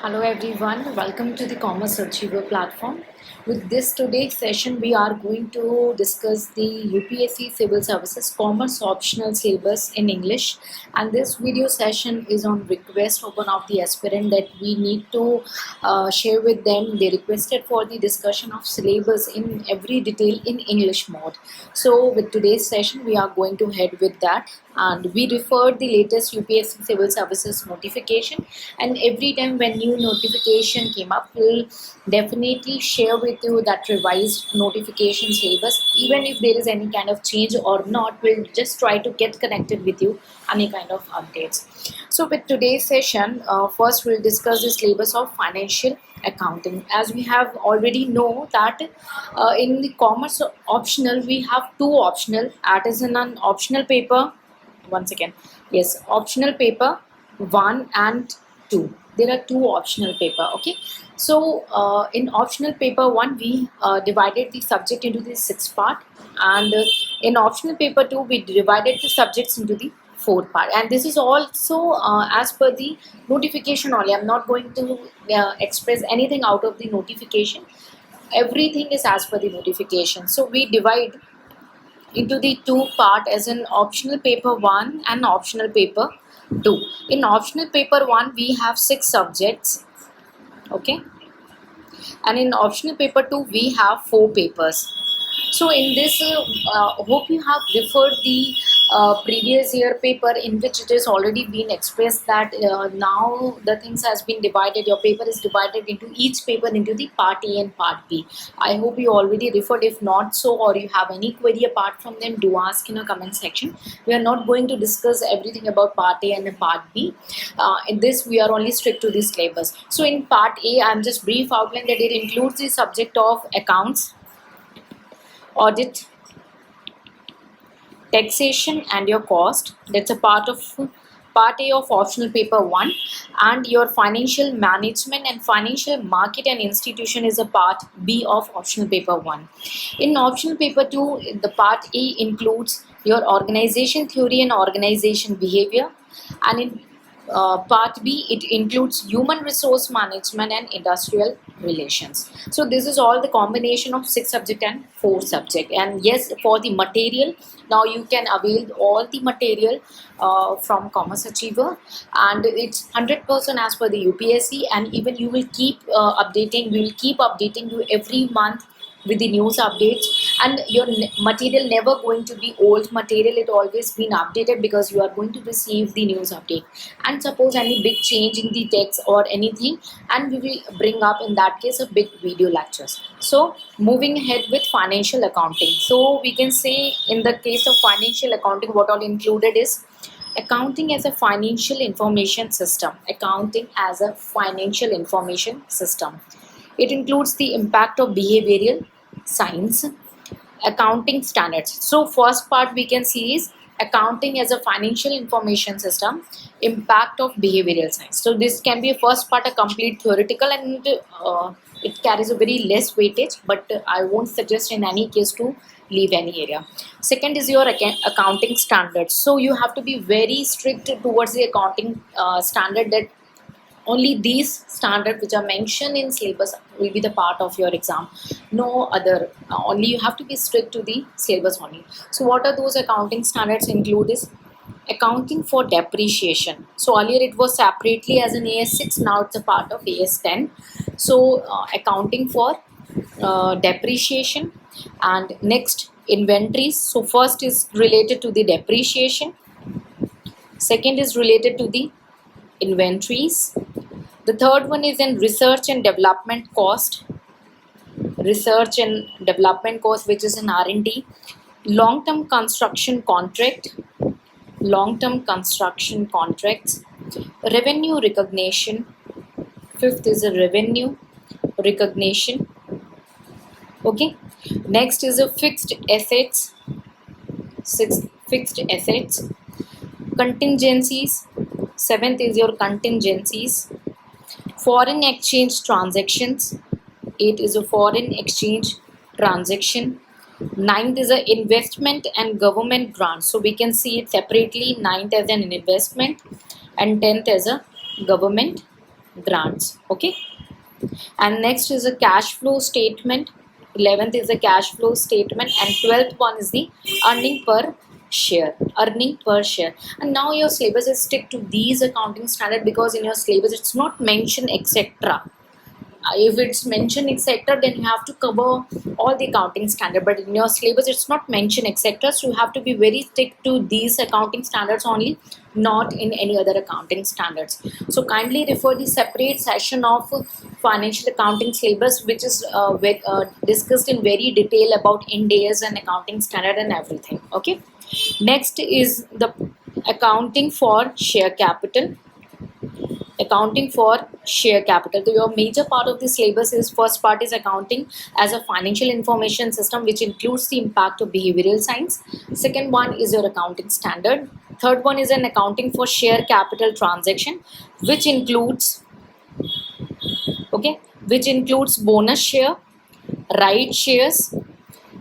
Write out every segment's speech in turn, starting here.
Hello everyone, welcome to the Commerce Achiever platform. With this today's session, we are going to discuss the UPSC Civil Services Commerce Optional Syllabus in English. And this video session is on request of one of the aspirant that we need to share with them. They requested for the discussion of syllabus in every detail in English mode. So with today's session, we are going to head with that. And we referred the latest UPSC Civil Services notification, and every time when new notification came up, we'll definitely share with you that revised notification syllabus. Even if there is any kind of change or not, we'll just try to get connected with you any kind of updates. So with today's session, first we'll discuss the syllabus of financial accounting. As we have already know that in the commerce optional we have two optional, that is in an optional paper. Once again, yes, optional paper 1 and 2. There are two optional paper. Okay, so in optional paper 1 we divided the subject into the 6 part, and in optional paper 2 we divided the subjects into the 4 part, and this is also as per the notification only. I'm not going to express anything out of the notification. Everything is as per the notification. So we divide into the two part as an optional paper 1 and optional paper 2. In optional paper 1 we have 6 subjects, okay, and in optional paper 2 we have 4 papers. So in this hope you have referred the previous year paper, in which it is already been expressed that now the things has been divided, your paper is divided into each paper into the part A and part B. I hope you already referred. If not so, or you have any query apart from them, do ask in a comment section. We are not going to discuss everything about part A and part B. In this we are only strict to the syllabus. So in part A, I am just brief outline that it includes the subject of accounts, audit, taxation and your cost. That's a part of part A of optional paper 1, and your financial management and financial market and institution is a part B of optional paper 1. In optional paper 2, the part A includes your organization theory and organization behavior, and in part B it includes human resource management and industrial relations. So this is all the combination of 6 subject and 4 subject. And yes, for the material, now you can avail all the material from Commerce Achiever, and it's 100% as per the UPSC, and even you will keep updating, we will keep updating you every month with the news updates, and your material never going to be old material. It always been updated because you are going to receive the news update. And suppose any big change in the text or anything, and we will bring up in that case a big video lectures. So moving ahead with financial accounting, so we can say in the case of financial accounting, what all included is accounting as a financial information system. Accounting as a financial information system, it includes the impact of behavioral science, accounting standards. So first part we can see is accounting as a financial information system, impact of behavioral science. So this can be a first part, a complete theoretical, and it carries a very less weightage, but I won't suggest in any case to leave any area. Second is your accounting standards. So you have to be very strict towards the accounting standard, that only these standards which are mentioned in syllabus will be the part of your exam, no other. Only you have to be strict to the syllabus only. So what are those accounting standards include is accounting for depreciation. So earlier it was separately as an AS6, now it's a part of AS10. So accounting for depreciation. And next, inventories. So first is related to the depreciation, second is related to the inventories. The third one is in research and development cost. Research and development cost, which is in R&D. Long-term construction contract. Long-term construction contracts. Revenue recognition. Fifth is a revenue recognition. Okay. Next is a fixed assets. Sixth, fixed assets. Contingencies. Seventh is your contingencies. Foreign exchange transactions. 8 is a foreign exchange transaction. 9th is a investment and government grant. So we can see it separately, 9th as an investment and 10th as a government grants. Okay, and next is a cash flow statement. 11th is the cash flow statement, and 12th one is the earning per share. Earning per share. And now your syllabus is stick to these accounting standard, because in your syllabus it's not mentioned etc. If it's mentioned etc, then you have to cover all the accounting standard, but in your syllabus it's not mentioned etc, so you have to be very stick to these accounting standards only, not in any other accounting standards. So kindly refer the separate session of financial accounting syllabus, which is discussed in very detail about Ind AS and accounting standard and everything. Okay, next is the accounting for share capital. Accounting for share capital. So your major part of the syllabus is, first part is accounting as a financial information system, which includes the impact of behavioral science. Second one is your accounting standard. Third one is an accounting for share capital transaction, which includes, okay, which includes bonus share, right shares,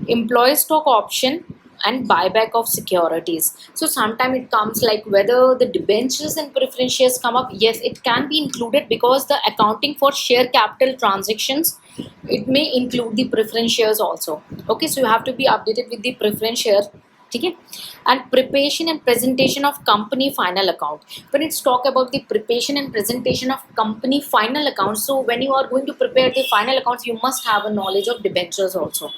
employee stock option, and buyback of securities. So sometimes it comes like whether the debentures and preference shares come up. Yes, it can be included, because the accounting for share capital transactions, it may include the preference shares also. Okay, so you have to be updated with the preference share. Okay, and preparation and presentation of company final account. When it's talk about the preparation and presentation of company final accounts, so when you are going to prepare the final accounts, you must have a knowledge of debentures also.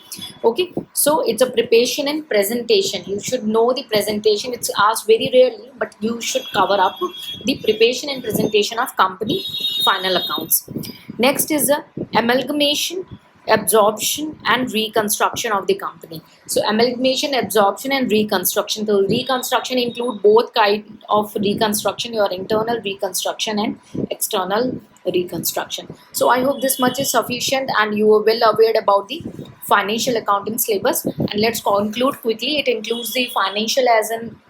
Okay, so it's a preparation and presentation. You should know the presentation. It's asked very rarely, but you should cover up the preparation and presentation of company final accounts. Next is the amalgamation, absorption, and reconstruction of the company. So amalgamation, absorption, and reconstruction. So reconstruction include both kind of reconstruction, your internal reconstruction and external reconstruction. So I hope this much is sufficient and you are well aware about the financial accounting syllabus. And let's conclude quickly. It includes the financial as an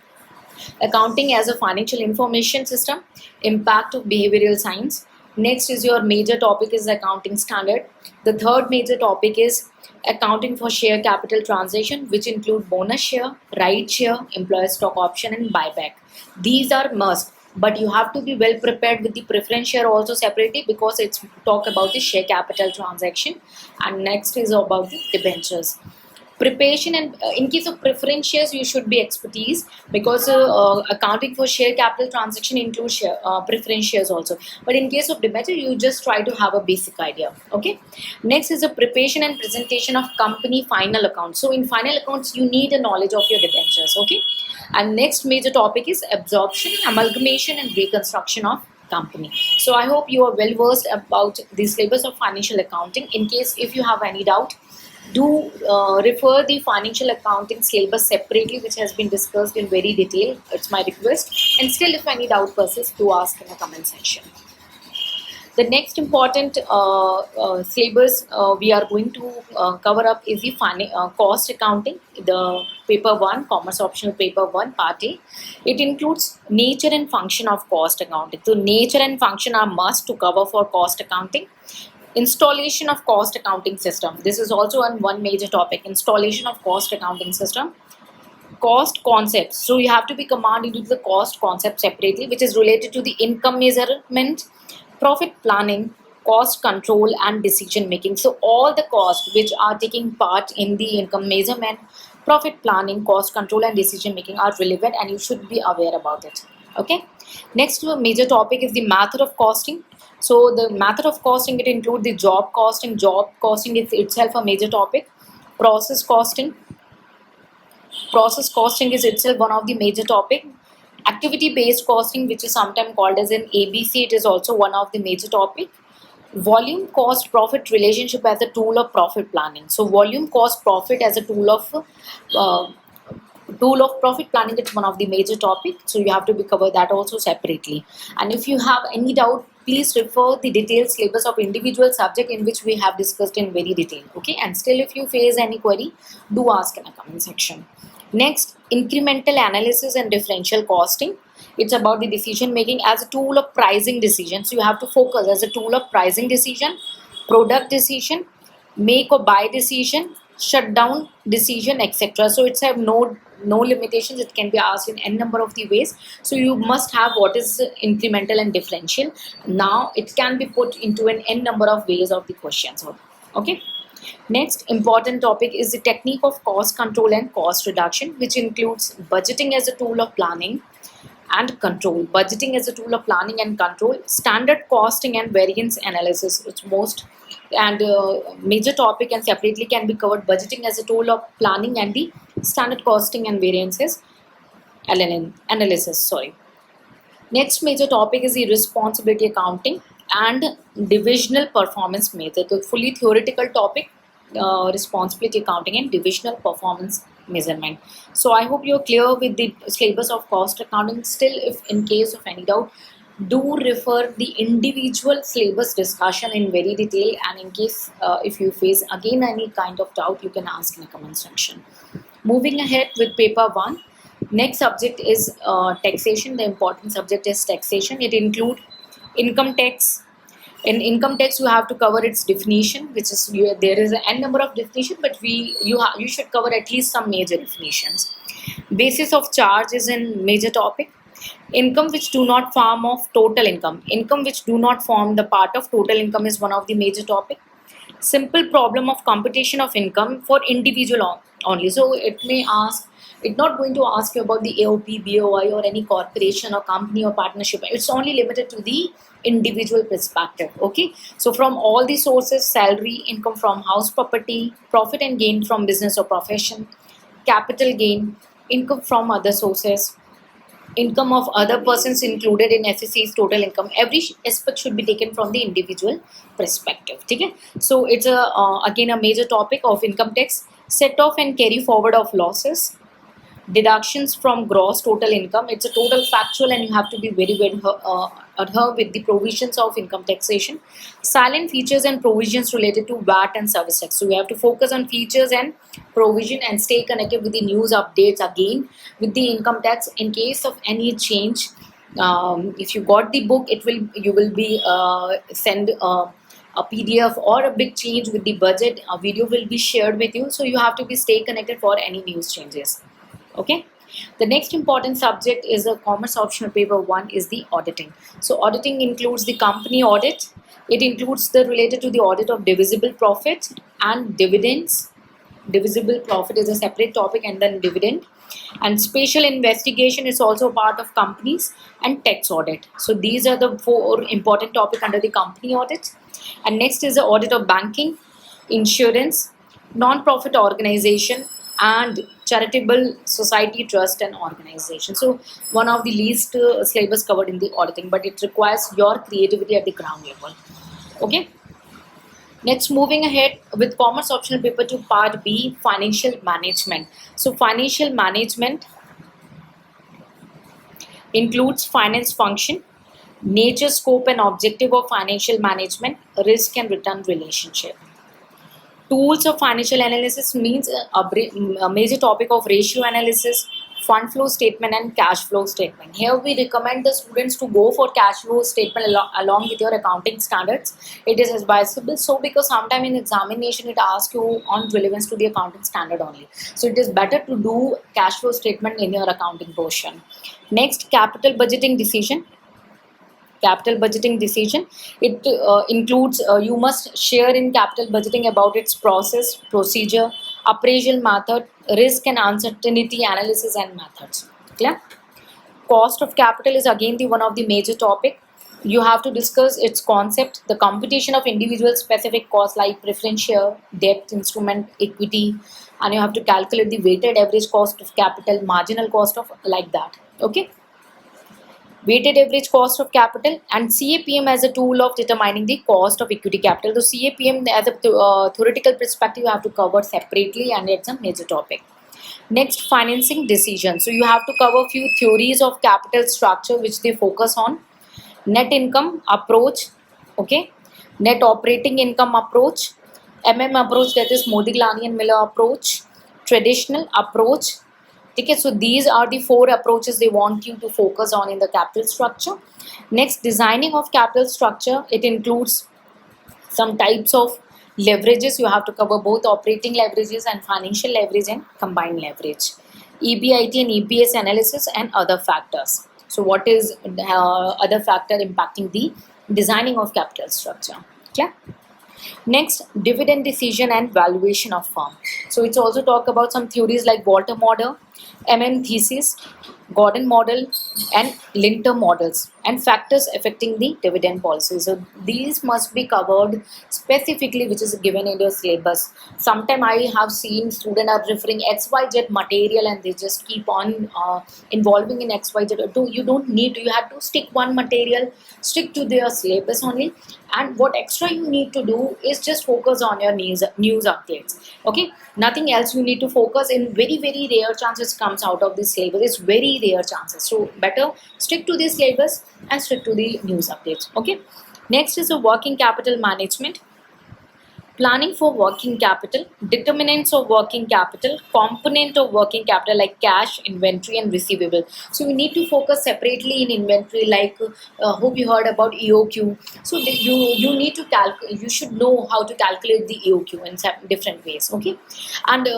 accounting as a financial information system, impact of behavioral science. Next is your major topic is accounting standard. The third major topic is accounting for share capital transaction, which include bonus share, right share, employer stock option, and buyback. These are must, but you have to be well prepared with the preference share also separately, because it's talk about the share capital transaction. And next is about the debentures. Preparation, and in case of preference shares, you should be expertise, because accounting for share capital transaction includes share, preference shares also. But in case of debenture, you just try to have a basic idea. Okay. Next is the preparation and presentation of company final accounts. So in final accounts, you need a knowledge of your debentures. Okay. And next major topic is absorption, amalgamation, and reconstruction of company. So I hope you are well versed about the syllabus of financial accounting. In case if you have any doubt, do refer the financial accounting syllabus separately, which has been discussed in very detail. It's my request. And still, if any doubt persists, do ask in the comment section. The next important syllabus we are going to cover up is the cost accounting, the paper 1, commerce optional paper 1, part A. It includes nature and function of cost accounting. So nature and function are must to cover for cost accounting. Installation of cost accounting system. This is also one major topic. Installation of cost accounting system. Cost concepts. So you have to be commanded into the cost concept separately, which is related to the income measurement, profit planning, cost control, and decision making. So all the costs which are taking part in the income measurement, profit planning, cost control, and decision making are relevant, and you should be aware about it. Okay. Next major topic is the method of costing. So the method of costing, it includes the job costing. Job costing is itself a major topic. Process costing. Process costing is itself one of the major topic. Activity based costing, which is sometimes called as an ABC, it is also one of the major topic. Volume cost profit relationship as a tool of profit planning. So volume cost profit as a tool of profit planning, it's one of the major topic. So you have to be cover that also separately. And if you have any doubt, please refer the detailed syllabus of individual subject in which we have discussed in very detail. Okay. And still, if you face any query, do ask in the comment section. Next, incremental analysis and differential costing. It's about the decision making as a tool of pricing decisions. So you have to focus as a tool of pricing decision, product decision, make or buy decision, shutdown decision, etc. So it's have no limitations. It can be asked in n number of the ways. So you must have what is incremental and differential. Now it can be put into an n number of ways of the questions. Okay. Next important topic is the technique of cost control and cost reduction, which includes budgeting as a tool of planning and control. Budgeting as a tool of planning and control, standard costing and variance analysis, which most and major topic and separately can be covered. Budgeting as a tool of planning and the standard costing and variances analysis. Sorry. Next major topic is the responsibility accounting and divisional performance method. The fully theoretical topic, responsibility accounting and divisional performance measurement. So I hope you're clear with the syllabus of cost accounting. Still, if in case of any doubt, do refer the individual syllabus discussion in very detail, and in case if you face again any kind of doubt, you can ask in the comment section. Moving ahead with paper 1. Next subject is taxation. The important subject is taxation. It includes income tax. In income tax, you have to cover its definition, which is there is n number of definition, but you should cover at least some major definitions. Basis of charge is in major topic. Income which do not form of total income. Income which do not form the part of total income is one of the major topic. Simple problem of computation of income for individual only. So it's not going to ask you about the AOP, BOI or any corporation or company or partnership. It's only limited to the individual perspective. Okay. So from all the sources, salary, income from house property, profit and gain from business or profession, capital gain, income from other sources, income of other persons included in SSC's total income. Every aspect should be taken from the individual perspective. Okay? So it's again a major topic of income tax. Set off and carry forward of losses, deductions from gross total income. It's a total factual, and you have to be very adhere with the provisions of income taxation. Silent features and provisions related to VAT and service tax. So we have to focus on features and provision and stay connected with the news updates again with the income tax. In case of any change, if you got the book, you will be send a PDF or a big change with the budget. A video will be shared with you, so you have to be stay connected for any news changes. Okay. The next important subject is a commerce optional paper 1 is the auditing. So auditing includes the company audit. It includes the related to the audit of divisible profit and dividends. Divisible profit is a separate topic, and then dividend. And spatial investigation is also part of companies, and tax audit. So these are the 4 important topics under the company audit. And next is the audit of banking, insurance, non-profit organization, and charitable society, trust and organization. So one of the least syllabus covered in the auditing, but it requires your creativity at the ground level. Okay. Next, moving ahead with commerce optional paper 2 part B, financial management. So financial management includes finance function, nature, scope and objective of financial management, risk and return relationship. Tools of financial analysis means a major topic of ratio analysis, fund flow statement and cash flow statement. Here we recommend the students to go for cash flow statement along with your accounting standards. It is advisable, so because sometime in examination it asks you on relevance to the accounting standard only. So it is better to do cash flow statement in your accounting portion. Next, capital budgeting decision. Capital budgeting decision, it includes you must share in capital budgeting about its process, procedure, appraisal method, risk and uncertainty analysis and methods. Clear? Cost of capital is again the one of the major topic. You have to discuss its concept, the computation of individual specific costs like preference share, debt instrument, equity, and you have to calculate the weighted average cost of capital, marginal cost of like that. Okay. Weighted average cost of capital, and CAPM as a tool of determining the cost of equity capital. The CAPM as a theoretical perspective you have to cover separately, and it's a major topic. Next, financing decision. So you have to cover few theories of capital structure which they focus on. Net income approach, okay, net operating income approach, approach, that is Modigliani and Miller approach, traditional approach. Okay, so these are the 4 approaches they want you to focus on in the capital structure. Next, designing of capital structure. It includes some types of Leverages, you have to cover both operating leverages and financial leverage and combined leverage. EBIT and EPS analysis and other factors. So what is other factor impacting the designing of capital structure? Yeah. Next, dividend decision and valuation of firm. So it's also talk about some theories like Walter model, thesis, Gordon model, and Linter models, and factors affecting the dividend policy. So these must be covered specifically, which is given in your syllabus. Sometimes I have seen students are referring XYZ material and they just keep on involving in XYZ. You don't need to. You have to stick one material, stick to their syllabus only, and what extra you need to do is just focus on your news updates. Okay, nothing else you need to focus. In very rare chances comes out of this syllabus. It's very rare chances, so better stick to this syllabus and stick to the news updates. Okay, next is the working capital management. Planning for working capital, determinants of working capital, component of working capital like cash, inventory, and receivable. So you need to focus separately in inventory. Like hope you heard about EOQ. So you need to calculate. You should know how to calculate the EOQ in different ways. Okay, and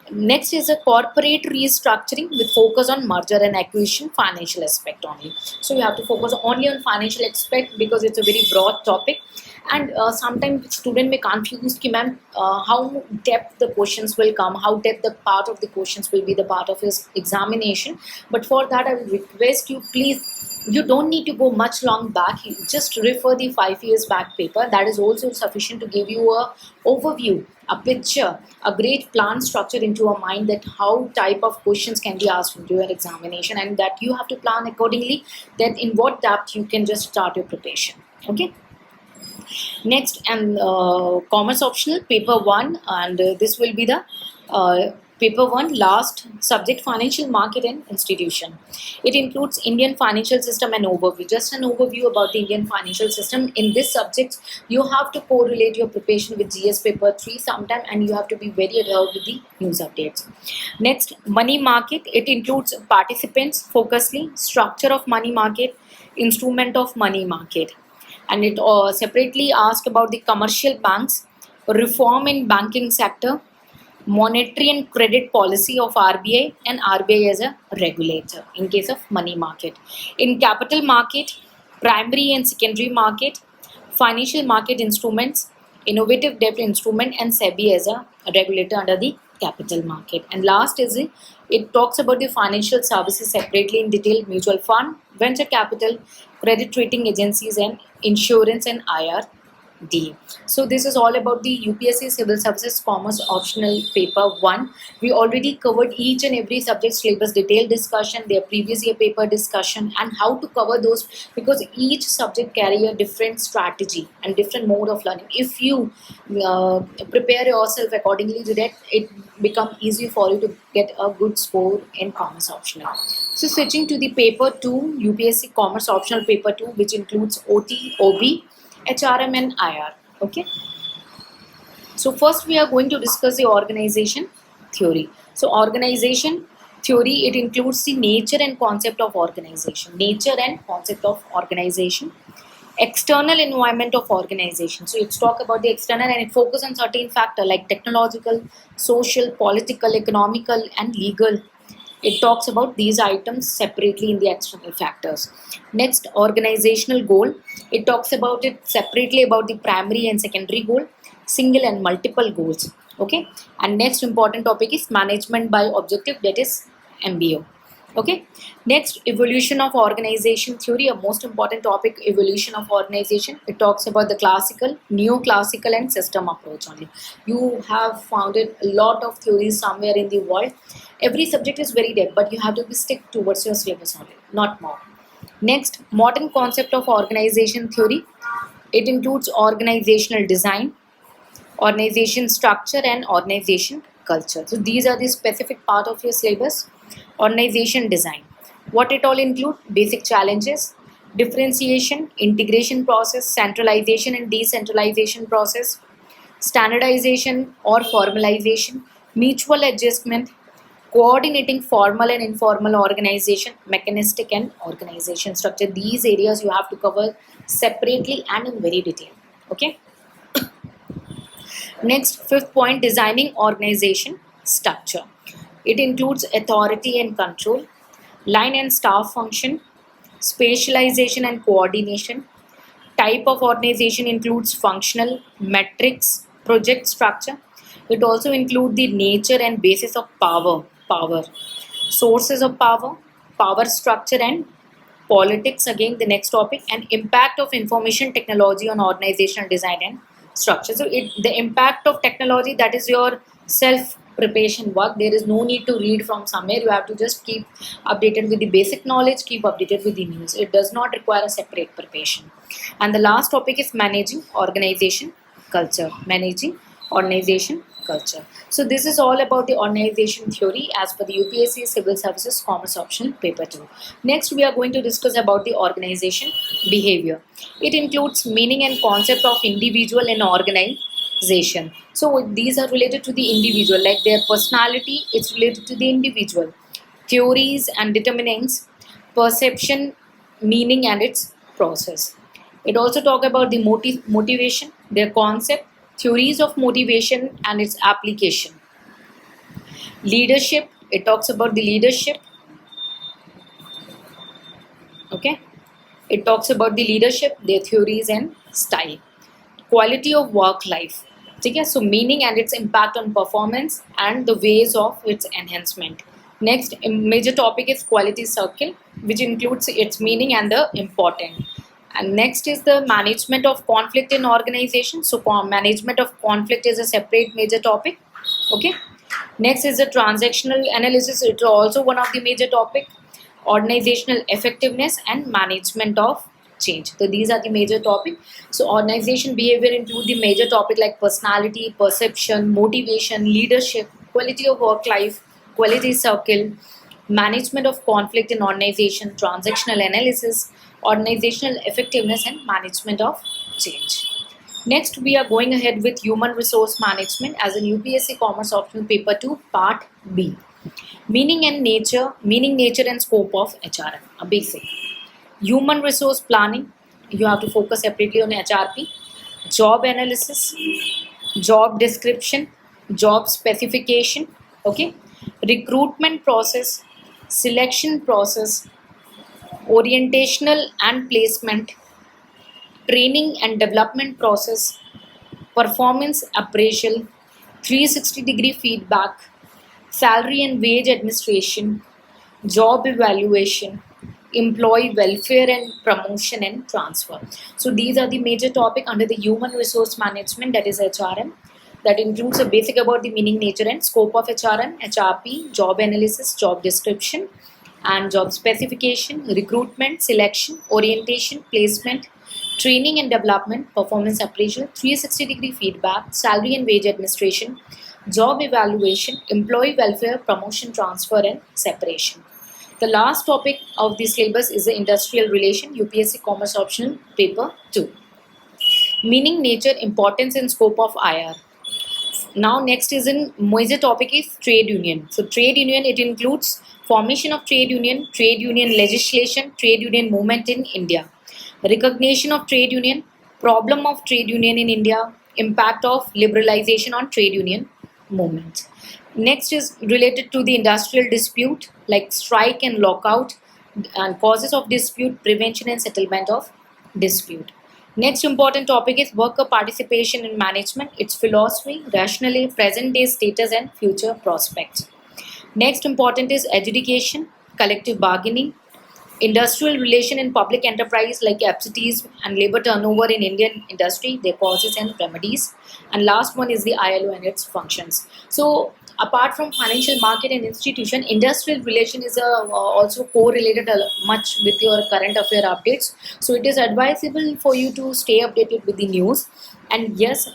next is a corporate restructuring with focus on merger and acquisition financial aspect only. So you have to focus only on financial aspect because it's a very broad topic. And sometimes student may confuse कि ma'am how depth the questions will come, how depth the part of the questions will be the part of his examination. But for that I will request you, please, you don't need to go much long back. You just refer the 5 years back paper. That is also sufficient to give you a overview, a picture, a great plan structure into your mind that how type of questions can be asked into your examination, and that you have to plan accordingly, that in what depth you can just start your preparation. Okay. Next, and commerce optional paper 1, and this will be the paper 1 last subject, financial market and institution. It includes Indian financial system and overview. Just an overview about the Indian financial system. In this subject you have to correlate your preparation with GS paper 3 sometime, and you have to be very alert with the news updates. Next, money market. It includes participants, focusedly, structure of money market, instrument of money market. And it separately asked about the commercial banks, reform in banking sector, monetary and credit policy of RBI, and RBI as a regulator in case of money market. In capital market, primary and secondary market, financial market instruments, innovative debt instrument, and SEBI as a regulator under the capital market. And last is it talks about the financial services separately in detail: mutual fund, venture capital, credit rating agencies, and insurance and IRD. So this is all about the UPSC Civil Services Commerce Optional Paper 1. We already covered each and every subject syllabus detailed discussion, their previous year paper discussion, and how to cover those, because each subject carry a different strategy and different mode of learning. If you prepare yourself accordingly to that, it become easy for you to get a good score in commerce optional. So switching to the paper 2, UPSC Commerce Optional Paper 2, which includes OT, OB, HRM, and IR. Okay. So first we are going to discuss the organization theory. So organization theory, it includes the nature and concept of organization. Nature and concept of organization. External environment of organization. So it's talk about the external, and it focus on certain factor like technological, social, political, economical, and legal. It talks about these items separately in the external factors. Next, organizational goal. It talks about it separately about the primary and secondary goal, single and multiple goals. Okay. And next important topic is management by objective, that is MBO. Okay. Next, evolution of organization theory, a most important topic, evolution of organization. It talks about the classical, neoclassical, and system approach only. You have founded a lot of theories somewhere in the world. Every subject is very depth, but you have to be stick towards your syllabus only, not more. Next, modern concept of organization theory. It includes organizational design, organization structure, and organization culture. So these are the specific part of your syllabus. Organization design. What it all include? Basic challenges, differentiation, integration process, centralization and decentralization process, standardization or formalization, mutual adjustment, coordinating formal and informal organization, mechanistic and organization structure. These areas you have to cover separately and in very detail. Okay. Next, fifth point, designing organization structure. It includes authority and control, line and staff function, spatialization and coordination. Type of organization includes functional, metrics, project structure. It also includes the nature and basis of power, sources of power, power structure and politics, again the next topic, and impact of information technology on organizational design and structure. So the impact of technology, that is your self preparation work. There is no need to read from somewhere. You have to just keep updated with the basic knowledge, keep updated with the news. It does not require a separate preparation. And the last topic is managing organization culture. Managing organization culture. So this is all about the organization theory as per the UPSC Civil Services Commerce Optional Paper 2. Next, we are going to discuss about the organization behavior. It includes meaning and concept of individual and organization. So these are related to the individual, like their personality, it's related to the individual. Theories and determinants, perception, meaning and its process. It also talk about the motivation, their concept, theories of motivation and its application. Leadership, it talks about the leadership. Okay, it talks about the leadership, their theories and style. Quality of work life. Okay, so meaning and its impact on performance and the ways of its enhancement. Next, a major topic is quality circle, which includes its meaning and the important. And next is the management of conflict in organization. So management of conflict is a separate major topic. Okay. Next is the transactional analysis. It's also one of the major topic. Organizational effectiveness and management of change. So these are the major topic. So organization behavior include the major topic like personality, perception, motivation, leadership, quality of work life, quality circle, management of conflict in organization, transactional analysis, organizational effectiveness and management of change. Next, we are going ahead with human resource management as in UPSC Commerce Optional Paper 2 Part B. Meaning, nature and scope of HRM, a basic. Human resource planning, you have to focus separately on HRP. Job analysis, job description, job specification, okay. Recruitment process, selection process, orientational and placement, training and development process, performance appraisal, 360-degree feedback, salary and wage administration, job evaluation, employee welfare and promotion and transfer. So these are the major topic under the human resource management, that is HRM. That includes a basic about the meaning, nature and scope of HRM, HRP, job analysis, job description and job specification, recruitment, selection, orientation, placement, training and development, performance appraisal, 360-degree feedback, salary and wage administration, job evaluation, employee welfare, promotion, transfer and separation. The last topic of the syllabus is the industrial relation, UPSC Commerce Optional Paper 2. Meaning, nature, importance and scope of IR. Now next is in major topic is trade union. So trade union, it includes formation of trade union legislation, trade union movement in India, recognition of trade union, problem of trade union in India, impact of liberalization on trade union movement. Next is related to the industrial dispute like strike and lockout and causes of dispute, prevention and settlement of dispute. Next important topic is worker participation in management, its philosophy, rationale, present day status and future prospects. Next important is adjudication, collective bargaining, industrial relation in public enterprise like absentees and labor turnover in Indian industry, their causes and remedies. And last one is the ILO and its functions. So apart from financial market and institution, industrial relation is also correlated much with your current affair updates. So it is advisable for you to stay updated with the news. And yes,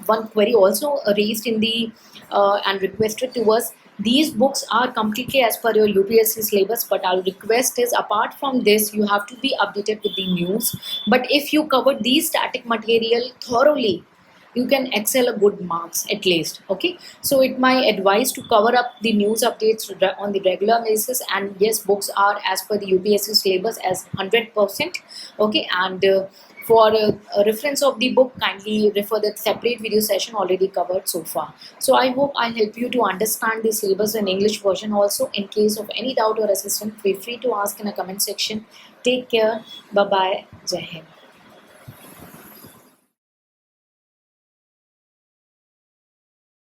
one query also raised in the and requested to us. These books are completely as per your UPSC syllabus, but our request is apart from this, you have to be updated with the news. But if you cover these static material thoroughly, you can excel a good marks at least. Okay, so it my advice to cover up the news updates on the regular basis. And yes, books are as per the UPSC syllabus as 100%. Okay, and For a reference of the book, kindly refer the separate video session already covered so far. So I hope I help you to understand the syllabus in English version also. In case of any doubt or assistance, feel free to ask in a comment section. Take care. Bye bye. Jai Hind.